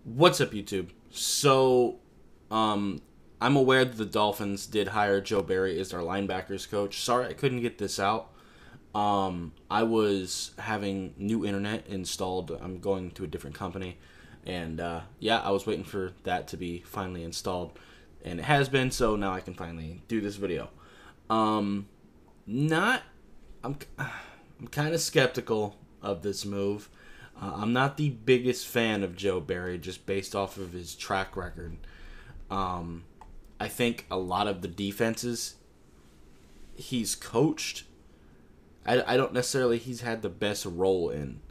What's up, YouTube? I'm aware that the Dolphins did hire Joe Barry as their linebackers coach. Sorry I couldn't get this out. I was having new internet installed. I'm going to a different company. And, yeah, I was waiting for that to be finally installed. And it has been, so now I can finally do this video. Not... I'm kind of skeptical of this move. I'm not the biggest fan of Joe Barry just based off of his track record. I think a lot of the defenses he's coached, I don't necessarily he's had the best role in.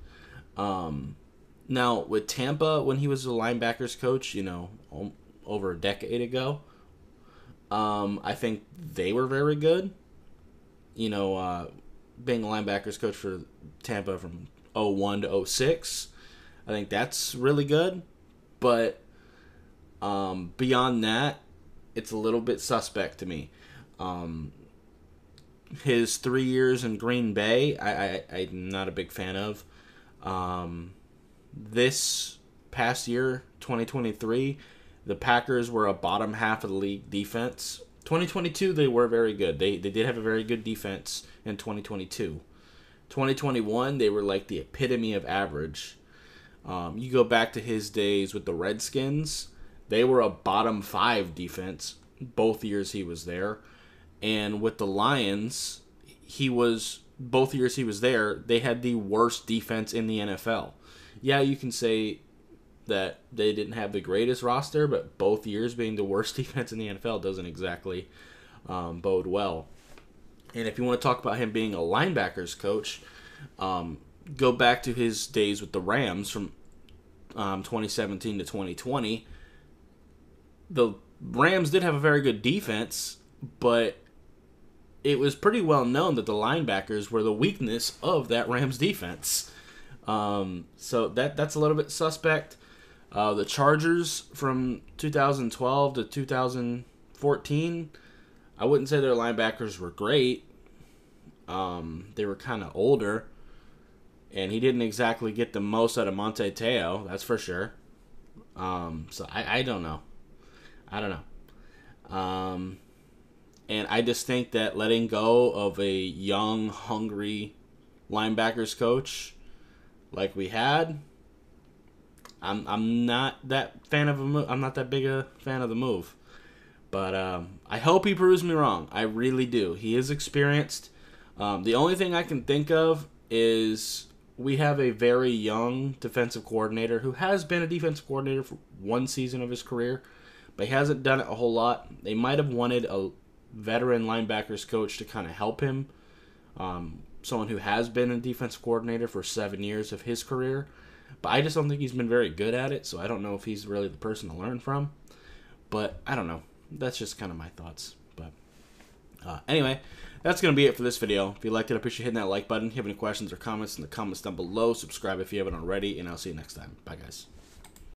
Now, with Tampa, when he was a linebackers coach, over a decade ago, I think they were very good. Being a linebackers coach for Tampa from 01 to 06, I think that's really good. But beyond that, it's a little bit suspect to me. His 3 years in Green Bay, I'm not a big fan of. This past year, 2023, the Packers were a bottom half of the league defense. 2022, they were very good. They did have a very good defense in 2022. 2021, they were like the epitome of average. You go back to his days with the Redskins, they were a bottom 5 defense both years he was there. And with the Lions, both years he was there, they had the worst defense in the NFL. Yeah, you can say that they didn't have the greatest roster, but both years being the worst defense in the NFL doesn't exactly bode well. And if you want to talk about him being a linebackers coach, go back to his days with the Rams from 2017 to 2020. The Rams did have a very good defense, but it was pretty well known that the linebackers were the weakness of that Rams defense. So that's a little bit suspect. The Chargers from 2012 to 2014, I wouldn't say their linebackers were great. They were kind of older, and he didn't exactly get the most out of Monte Teo, that's for sure. So I don't know. And I just think that letting go of a young, hungry linebackers coach like we had, I'm not that fan of a move. I'm not that big a fan of the move. But I hope he proves me wrong. I really do. He is experienced. The only thing I can think of is we have a very young defensive coordinator who has been a defensive coordinator for one season of his career, but he hasn't done it a whole lot. They might have wanted a veteran linebackers coach to kind of help him, someone who has been a defensive coordinator for 7 years of his career. But I just don't think he's been very good at it, so I don't know if he's really the person to learn from. But I don't know. That's just kind of my thoughts. But anyway, that's going to be it for this video. If you liked it, I appreciate hitting that like button. If you have any questions or comments in the comments down below, subscribe if you haven't already, and I'll see you next time. Bye, guys.